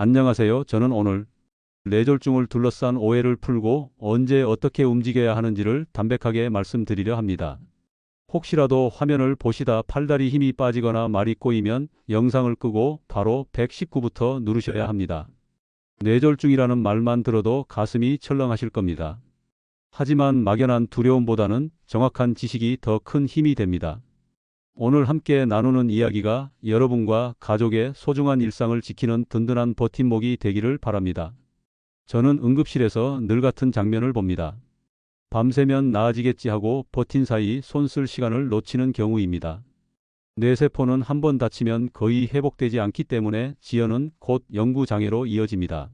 안녕하세요. 저는 오늘 뇌졸중을 둘러싼 오해를 풀고 언제 어떻게 움직여야 하는지를 담백하게 말씀드리려 합니다. 혹시라도 화면을 보시다 팔다리 힘이 빠지거나 말이 꼬이면 영상을 끄고 바로 119부터 누르셔야 합니다. 뇌졸중이라는 말만 들어도 가슴이 철렁하실 겁니다. 하지만 막연한 두려움보다는 정확한 지식이 더 큰 힘이 됩니다. 오늘 함께 나누는 이야기가 여러분과 가족의 소중한 일상을 지키는 든든한 버팀목이 되기를 바랍니다. 저는 응급실에서 늘 같은 장면을 봅니다. 밤새면 나아지겠지 하고 버틴 사이 손 쓸 시간을 놓치는 경우입니다. 뇌세포는 한번 다치면 거의 회복되지 않기 때문에 지연은 곧 영구장애로 이어집니다.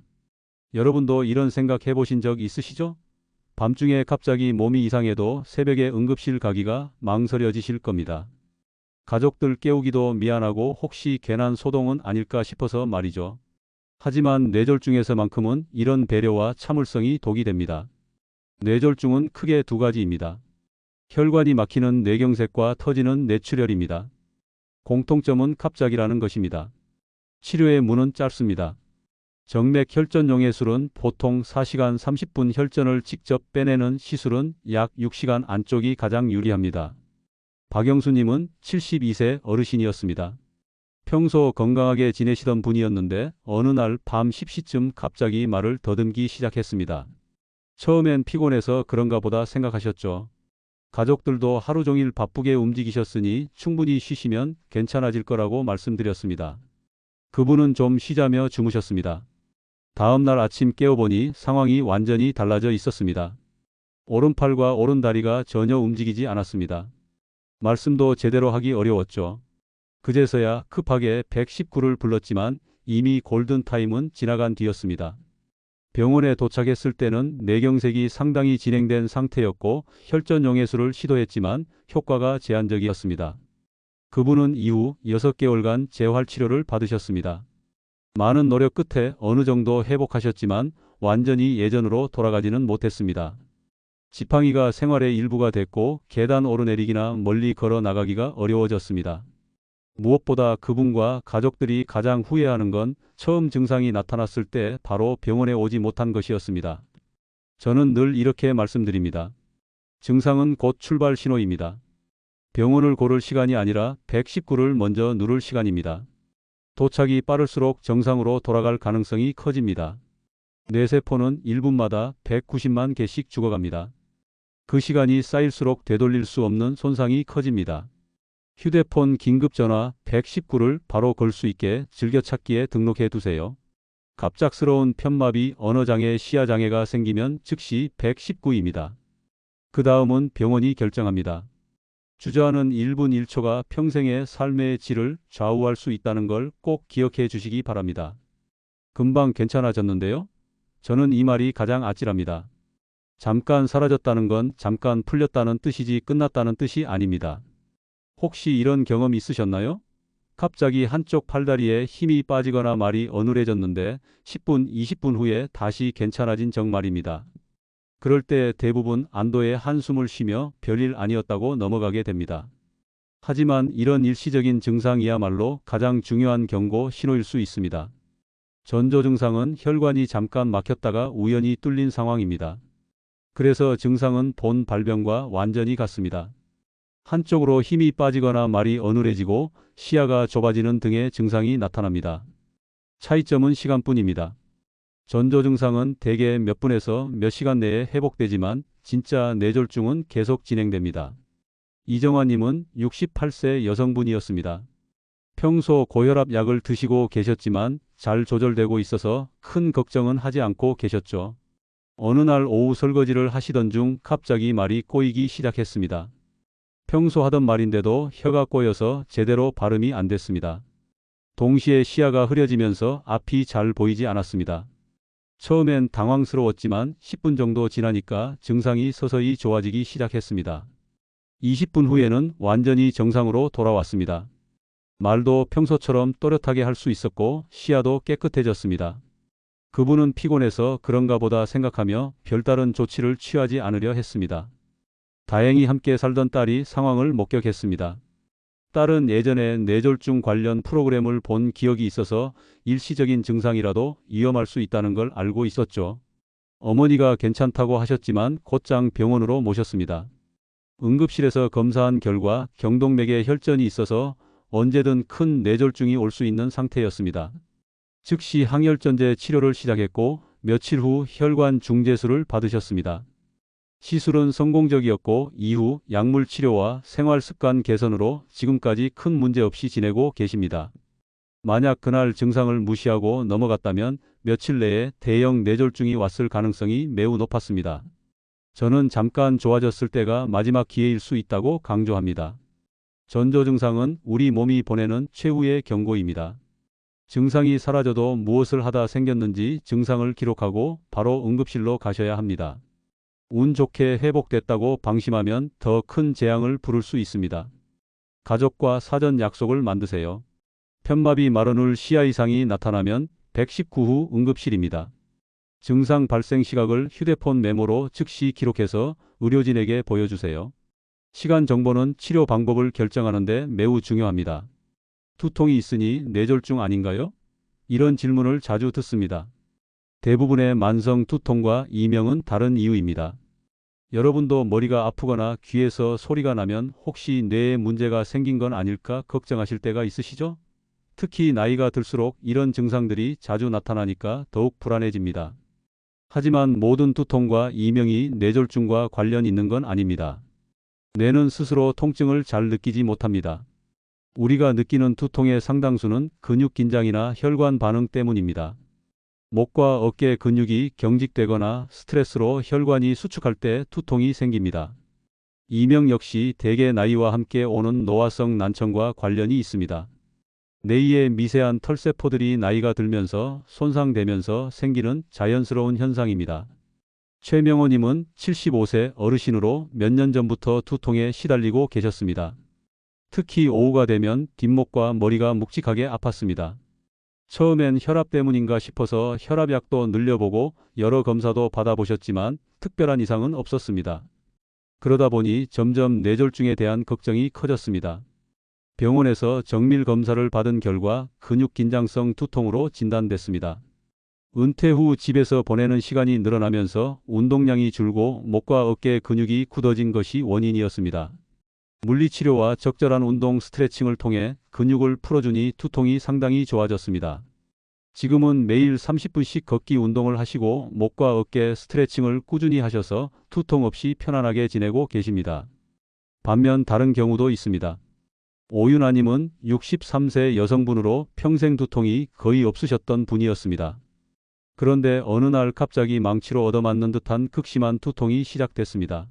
여러분도 이런 생각 해보신 적 있으시죠? 밤중에 갑자기 몸이 이상해도 새벽에 응급실 가기가 망설여지실 겁니다. 가족들 깨우기도 미안하고 혹시 괜한 소동은 아닐까 싶어서 말이죠. 하지만 뇌졸중에서만큼은 이런 배려와 참을성이 독이 됩니다. 뇌졸중은 크게 두 가지입니다. 혈관이 막히는 뇌경색과 터지는 뇌출혈입니다. 공통점은 갑작이라는 것입니다. 치료의 문은 짧습니다. 정맥 혈전용 예술은 보통 4시간 30분 혈전을 직접 빼내는 시술은 약 6시간 안쪽이 가장 유리합니다. 박영수님은 72세 어르신이었습니다. 평소 건강하게 지내시던 분이었는데 어느 날 밤 10시쯤 갑자기 말을 더듬기 시작했습니다. 처음엔 피곤해서 그런가 보다 생각하셨죠. 가족들도 하루 종일 바쁘게 움직이셨으니 충분히 쉬시면 괜찮아질 거라고 말씀드렸습니다. 그분은 좀 쉬자며 주무셨습니다. 다음 날 아침 깨어보니 상황이 완전히 달라져 있었습니다. 오른팔과 오른다리가 전혀 움직이지 않았습니다. 말씀도 제대로 하기 어려웠죠. 그제서야 급하게 119를 불렀지만 이미 골든타임은 지나간 뒤였습니다. 병원에 도착했을 때는 뇌경색이 상당히 진행된 상태였고 혈전용해술을 시도했지만 효과가 제한적이었습니다. 그분은 이후 6개월간 재활치료를 받으셨습니다. 많은 노력 끝에 어느 정도 회복하셨지만 완전히 예전으로 돌아가지는 못했습니다. 지팡이가 생활의 일부가 됐고 계단 오르내리기나 멀리 걸어 나가기가 어려워졌습니다. 무엇보다 그분과 가족들이 가장 후회하는 건 처음 증상이 나타났을 때 바로 병원에 오지 못한 것이었습니다. 저는 늘 이렇게 말씀드립니다. 증상은 곧 출발 신호입니다. 병원을 고를 시간이 아니라 119를 먼저 누를 시간입니다. 도착이 빠를수록 정상으로 돌아갈 가능성이 커집니다. 뇌세포는 1분마다 190만 개씩 죽어갑니다. 그 시간이 쌓일수록 되돌릴 수 없는 손상이 커집니다. 휴대폰 긴급전화 119를 바로 걸 수 있게 즐겨찾기에 등록해 두세요. 갑작스러운 편마비, 언어장애, 시야장애가 생기면 즉시 119입니다. 그 다음은 병원이 결정합니다. 주저하는 1분 1초가 평생의 삶의 질을 좌우할 수 있다는 걸 꼭 기억해 주시기 바랍니다. 금방 괜찮아졌는데요? 저는 이 말이 가장 아찔합니다. 잠깐 사라졌다는 건 잠깐 풀렸다는 뜻이지 끝났다는 뜻이 아닙니다. 혹시 이런 경험 있으셨나요? 갑자기 한쪽 팔다리에 힘이 빠지거나 말이 어눌해졌는데 10분, 20분 후에 다시 괜찮아진 적 말입니다. 그럴 때 대부분 안도의 한숨을 쉬며 별일 아니었다고 넘어가게 됩니다. 하지만 이런 일시적인 증상이야말로 가장 중요한 경고 신호일 수 있습니다. 전조 증상은 혈관이 잠깐 막혔다가 우연히 뚫린 상황입니다. 그래서 증상은 본 발병과 완전히 같습니다. 한쪽으로 힘이 빠지거나 말이 어눌해지고 시야가 좁아지는 등의 증상이 나타납니다. 차이점은 시간뿐입니다. 전조 증상은 대개 몇 분에서 몇 시간 내에 회복되지만 진짜 뇌졸중은 계속 진행됩니다. 이정환님은 68세 여성분이었습니다. 평소 고혈압 약을 드시고 계셨지만 잘 조절되고 있어서 큰 걱정은 하지 않고 계셨죠. 어느 날 오후 설거지를 하시던 중 갑자기 말이 꼬이기 시작했습니다. 평소 하던 말인데도 혀가 꼬여서 제대로 발음이 안 됐습니다. 동시에 시야가 흐려지면서 앞이 잘 보이지 않았습니다. 처음엔 당황스러웠지만 10분 정도 지나니까 증상이 서서히 좋아지기 시작했습니다. 20분 후에는 완전히 정상으로 돌아왔습니다. 말도 평소처럼 또렷하게 할 수 있었고 시야도 깨끗해졌습니다. 그분은 피곤해서 그런가 보다 생각하며 별다른 조치를 취하지 않으려 했습니다. 다행히 함께 살던 딸이 상황을 목격했습니다. 딸은 예전에 뇌졸중 관련 프로그램을 본 기억이 있어서 일시적인 증상이라도 위험할 수 있다는 걸 알고 있었죠. 어머니가 괜찮다고 하셨지만 곧장 병원으로 모셨습니다. 응급실에서 검사한 결과 경동맥에 혈전이 있어서 언제든 큰 뇌졸중이 올 수 있는 상태였습니다. 즉시 항혈전제 치료를 시작했고 며칠 후 혈관 중재술을 받으셨습니다. 시술은 성공적이었고 이후 약물 치료와 생활 습관 개선으로 지금까지 큰 문제 없이 지내고 계십니다. 만약 그날 증상을 무시하고 넘어갔다면 며칠 내에 대형 뇌졸중이 왔을 가능성이 매우 높았습니다. 저는 잠깐 좋아졌을 때가 마지막 기회일 수 있다고 강조합니다. 전조 증상은 우리 몸이 보내는 최후의 경고입니다. 증상이 사라져도 무엇을 하다 생겼는지 증상을 기록하고 바로 응급실로 가셔야 합니다. 운 좋게 회복됐다고 방심하면 더 큰 재앙을 부를 수 있습니다. 가족과 사전 약속을 만드세요. 편마비 마르눌 시야 이상이 나타나면 119 후 응급실입니다. 증상 발생 시각을 휴대폰 메모로 즉시 기록해서 의료진에게 보여주세요. 시간 정보는 치료 방법을 결정하는 데 매우 중요합니다. 두통이 있으니 뇌졸중 아닌가요? 이런 질문을 자주 듣습니다. 대부분의 만성 두통과 이명은 다른 이유입니다. 여러분도 머리가 아프거나 귀에서 소리가 나면 혹시 뇌에 문제가 생긴 건 아닐까 걱정하실 때가 있으시죠? 특히 나이가 들수록 이런 증상들이 자주 나타나니까 더욱 불안해집니다. 하지만 모든 두통과 이명이 뇌졸중과 관련 있는 건 아닙니다. 뇌는 스스로 통증을 잘 느끼지 못합니다. 우리가 느끼는 두통의 상당수는 근육 긴장이나 혈관 반응 때문입니다. 목과 어깨 근육이 경직되거나 스트레스로 혈관이 수축할 때 두통이 생깁니다. 이명 역시 대개 나이와 함께 오는 노화성 난청과 관련이 있습니다. 뇌의 미세한 털세포들이 나이가 들면서 손상되면서 생기는 자연스러운 현상입니다. 최명호님은 75세 어르신으로 몇 년 전부터 두통에 시달리고 계셨습니다. 특히 오후가 되면 뒷목과 머리가 묵직하게 아팠습니다. 처음엔 혈압 때문인가 싶어서 혈압약도 늘려보고 여러 검사도 받아보셨지만 특별한 이상은 없었습니다. 그러다 보니 점점 뇌졸중에 대한 걱정이 커졌습니다. 병원에서 정밀 검사를 받은 결과 근육 긴장성 두통으로 진단됐습니다. 은퇴 후 집에서 보내는 시간이 늘어나면서 운동량이 줄고 목과 어깨 근육이 굳어진 것이 원인이었습니다. 물리치료와 적절한 운동 스트레칭을 통해 근육을 풀어주니 두통이 상당히 좋아졌습니다. 지금은 매일 30분씩 걷기 운동을 하시고 목과 어깨 스트레칭을 꾸준히 하셔서 두통 없이 편안하게 지내고 계십니다. 반면 다른 경우도 있습니다. 오윤아님은 63세 여성분으로 평생 두통이 거의 없으셨던 분이었습니다. 그런데 어느 날 갑자기 망치로 얻어맞는 듯한 극심한 두통이 시작됐습니다.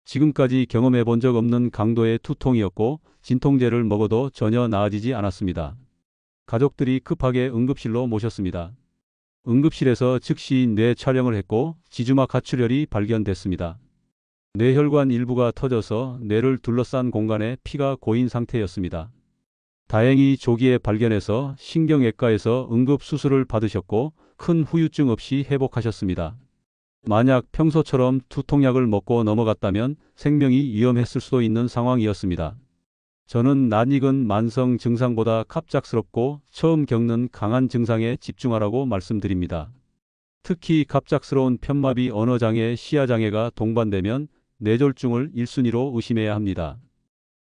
지금까지 경험해 본 적 없는 강도의 두통이었고 진통제를 먹어도 전혀 나아지지 않았습니다. 가족들이 급하게 응급실로 모셨습니다. 응급실에서 즉시 뇌 촬영을 했고 지주막 가출혈이 발견됐습니다. 뇌혈관 일부가 터져서 뇌를 둘러싼 공간에 피가 고인 상태였습니다. 다행히 조기에 발견해서 신경외과에서 응급수술을 받으셨고 큰 후유증 없이 회복하셨습니다. 만약 평소처럼 두통약을 먹고 넘어갔다면 생명이 위험했을 수도 있는 상황이었습니다. 저는 낯익은 만성 증상보다 갑작스럽고 처음 겪는 강한 증상에 집중하라고 말씀드립니다. 특히 갑작스러운 편마비 언어장애, 시야장애가 동반되면 뇌졸중을 1순위로 의심해야 합니다.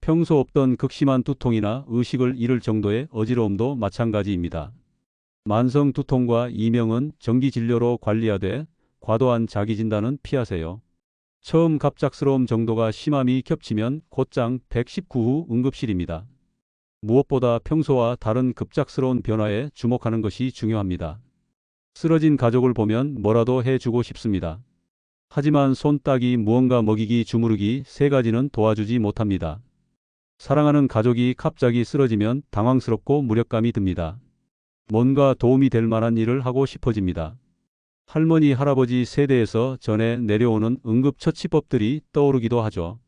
평소 없던 극심한 두통이나 의식을 잃을 정도의 어지러움도 마찬가지입니다. 만성 두통과 이명은 정기진료로 관리하되 과도한 자기진단은 피하세요. 처음 갑작스러움 정도가 심함이 겹치면 곧장 119 후 응급실입니다. 무엇보다 평소와 다른 급작스러운 변화에 주목하는 것이 중요합니다. 쓰러진 가족을 보면 뭐라도 해주고 싶습니다. 하지만 손 따기, 무언가 먹이기, 주무르기 세 가지는 도와주지 못합니다. 사랑하는 가족이 갑자기 쓰러지면 당황스럽고 무력감이 듭니다. 뭔가 도움이 될 만한 일을 하고 싶어집니다. 할머니, 할아버지 세대에서 전해 내려오는 응급처치법들이 떠오르기도 하죠.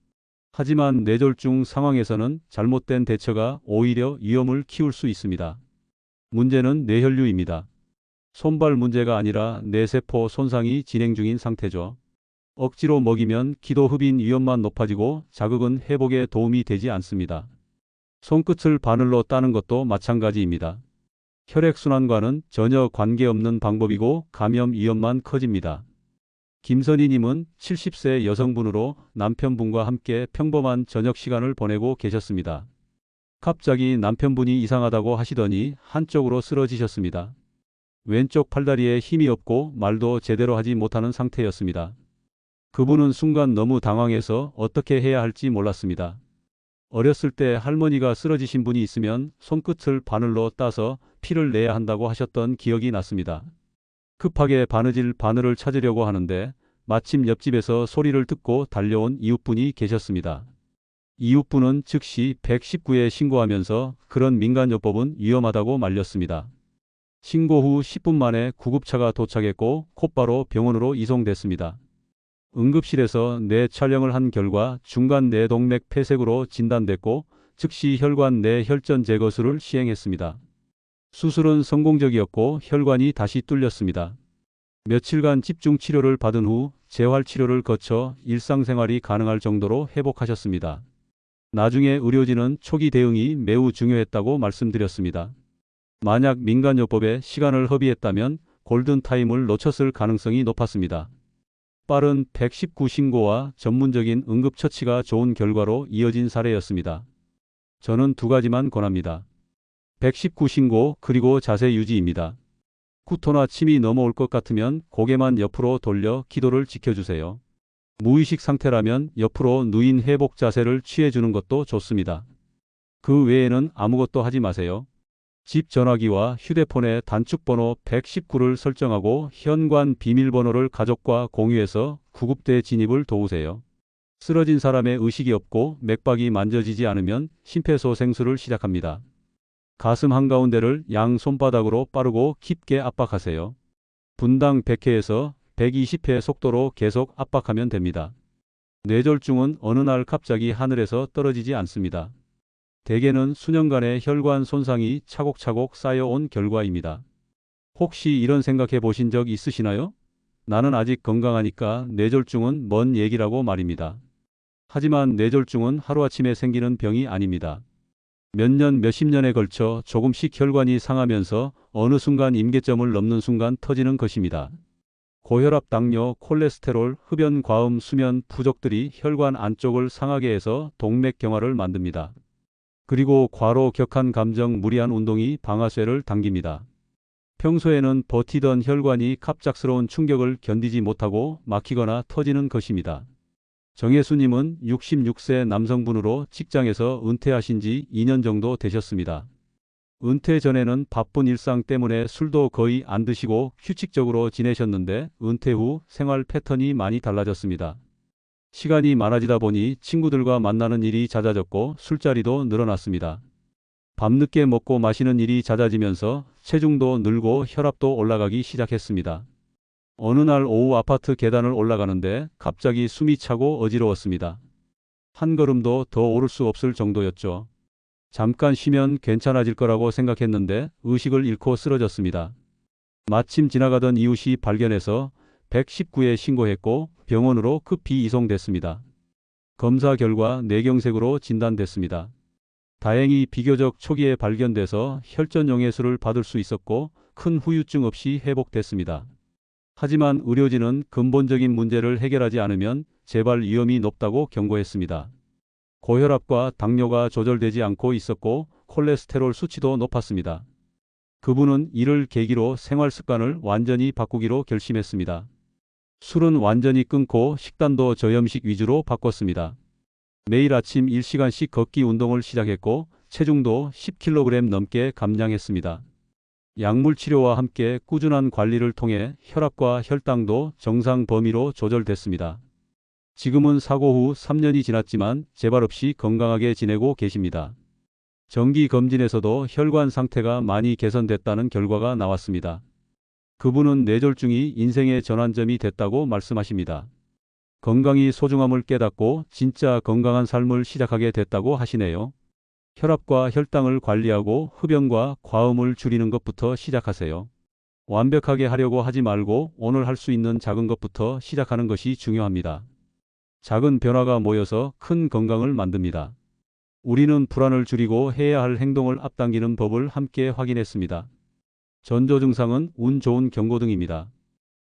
하지만 뇌졸중 상황에서는 잘못된 대처가 오히려 위험을 키울 수 있습니다. 문제는 뇌혈류입니다. 손발 문제가 아니라 뇌세포 손상이 진행 중인 상태죠. 억지로 먹이면 기도 흡인 위험만 높아지고 자극은 회복에 도움이 되지 않습니다. 손끝을 바늘로 따는 것도 마찬가지입니다. 혈액순환과는 전혀 관계없는 방법이고 감염 위험만 커집니다. 김선희님은 70세 여성분으로 남편분과 함께 평범한 저녁 시간을 보내고 계셨습니다. 갑자기 남편분이 이상하다고 하시더니 한쪽으로 쓰러지셨습니다. 왼쪽 팔다리에 힘이 없고 말도 제대로 하지 못하는 상태였습니다. 그분은 순간 너무 당황해서 어떻게 해야 할지 몰랐습니다. 어렸을 때 할머니가 쓰러지신 분이 있으면 손끝을 바늘로 따서 피를 내야 한다고 하셨던 기억이 났습니다. 급하게 바느질 바늘을 찾으려고 하는데 마침 옆집에서 소리를 듣고 달려온 이웃분이 계셨습니다. 이웃분은 즉시 119에 신고하면서 그런 민간요법은 위험하다고 말렸습니다. 신고 후 10분 만에 구급차가 도착했고 곧바로 병원으로 이송됐습니다. 응급실에서 뇌 촬영을 한 결과 중간 뇌동맥 폐색으로 진단됐고 즉시 혈관 내 혈전 제거술을 시행했습니다. 수술은 성공적이었고 혈관이 다시 뚫렸습니다. 며칠간 집중 치료를 받은 후 재활 치료를 거쳐 일상생활이 가능할 정도로 회복하셨습니다. 나중에 의료진은 초기 대응이 매우 중요했다고 말씀드렸습니다. 만약 민간요법에 시간을 허비했다면 골든타임을 놓쳤을 가능성이 높았습니다. 빠른 119 신고와 전문적인 응급처치가 좋은 결과로 이어진 사례였습니다. 저는 두 가지만 권합니다. 119 신고 그리고 자세 유지입니다. 구토나 침이 넘어올 것 같으면 고개만 옆으로 돌려 기도를 지켜주세요. 무의식 상태라면 옆으로 누인 회복 자세를 취해주는 것도 좋습니다. 그 외에는 아무것도 하지 마세요. 집 전화기와 휴대폰에 단축번호 119를 설정하고 현관 비밀번호를 가족과 공유해서 구급대 진입을 도우세요. 쓰러진 사람의 의식이 없고 맥박이 만져지지 않으면 심폐소생술을 시작합니다. 가슴 한가운데를 양 손바닥으로 빠르고 깊게 압박하세요. 분당 100회에서 120회 속도로 계속 압박하면 됩니다. 뇌졸중은 어느 날 갑자기 하늘에서 떨어지지 않습니다. 대개는 수년간의 혈관 손상이 차곡차곡 쌓여온 결과입니다. 혹시 이런 생각해 보신 적 있으시나요? 나는 아직 건강하니까 뇌졸중은 먼 얘기라고 말입니다. 하지만 뇌졸중은 하루아침에 생기는 병이 아닙니다. 몇 년, 몇십 년에 걸쳐 조금씩 혈관이 상하면서 어느 순간 임계점을 넘는 순간 터지는 것입니다. 고혈압, 당뇨, 콜레스테롤, 흡연, 과음, 수면 부족들이 혈관 안쪽을 상하게 해서 동맥경화를 만듭니다. 그리고 과로, 격한 감정, 무리한 운동이 방아쇠를 당깁니다. 평소에는 버티던 혈관이 갑작스러운 충격을 견디지 못하고 막히거나 터지는 것입니다. 정혜수님은 66세 남성분으로 직장에서 은퇴하신 지 2년 정도 되셨습니다. 은퇴 전에는 바쁜 일상 때문에 술도 거의 안 드시고 규칙적으로 지내셨는데 은퇴 후 생활 패턴이 많이 달라졌습니다. 시간이 많아지다 보니 친구들과 만나는 일이 잦아졌고 술자리도 늘어났습니다. 밤늦게 먹고 마시는 일이 잦아지면서 체중도 늘고 혈압도 올라가기 시작했습니다. 어느 날 오후 아파트 계단을 올라가는데 갑자기 숨이 차고 어지러웠습니다. 한 걸음도 더 오를 수 없을 정도였죠. 잠깐 쉬면 괜찮아질 거라고 생각했는데 의식을 잃고 쓰러졌습니다. 마침 지나가던 이웃이 발견해서 119에 신고했고 병원으로 급히 이송됐습니다. 검사 결과 뇌경색으로 진단됐습니다. 다행히 비교적 초기에 발견돼서 혈전용해술을 받을 수 있었고 큰 후유증 없이 회복됐습니다. 하지만 의료진은 근본적인 문제를 해결하지 않으면 재발 위험이 높다고 경고했습니다. 고혈압과 당뇨가 조절되지 않고 있었고 콜레스테롤 수치도 높았습니다. 그분은 이를 계기로 생활 습관을 완전히 바꾸기로 결심했습니다. 술은 완전히 끊고 식단도 저염식 위주로 바꿨습니다. 매일 아침 1시간씩 걷기 운동을 시작했고 체중도 10kg 넘게 감량했습니다. 약물 치료와 함께 꾸준한 관리를 통해 혈압과 혈당도 정상 범위로 조절됐습니다. 지금은 사고 후 3년이 지났지만 재발 없이 건강하게 지내고 계십니다. 정기 검진에서도 혈관 상태가 많이 개선됐다는 결과가 나왔습니다. 그분은 뇌졸중이 인생의 전환점이 됐다고 말씀하십니다. 건강이 소중함을 깨닫고 진짜 건강한 삶을 시작하게 됐다고 하시네요. 혈압과 혈당을 관리하고 흡연과 과음을 줄이는 것부터 시작하세요. 완벽하게 하려고 하지 말고 오늘 할 수 있는 작은 것부터 시작하는 것이 중요합니다. 작은 변화가 모여서 큰 건강을 만듭니다. 우리는 불안을 줄이고 해야 할 행동을 앞당기는 법을 함께 확인했습니다. 전조 증상은 운 좋은 경고등입니다.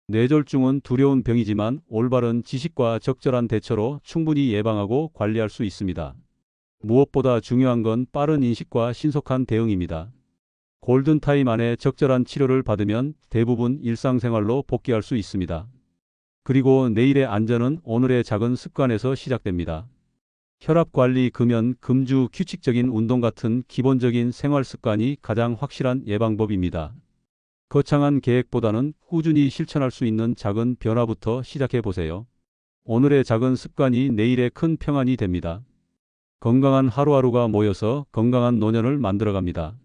뇌졸중은 두려운 병이지만 올바른 지식과 적절한 대처로 충분히 예방하고 관리할 수 있습니다. 무엇보다 중요한 건 빠른 인식과 신속한 대응입니다. 골든타임 안에 적절한 치료를 받으면 대부분 일상생활로 복귀할 수 있습니다. 그리고 내일의 안전은 오늘의 작은 습관에서 시작됩니다. 혈압관리, 금연, 금주, 규칙적인 운동 같은 기본적인 생활 습관이 가장 확실한 예방법입니다. 거창한 계획보다는 꾸준히 실천할 수 있는 작은 변화부터 시작해 보세요. 오늘의 작은 습관이 내일의 큰 평안이 됩니다. 건강한 하루하루가 모여서 건강한 노년을 만들어갑니다.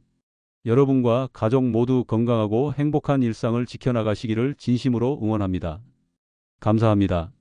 여러분과 가족 모두 건강하고 행복한 일상을 지켜나가시기를 진심으로 응원합니다. 감사합니다.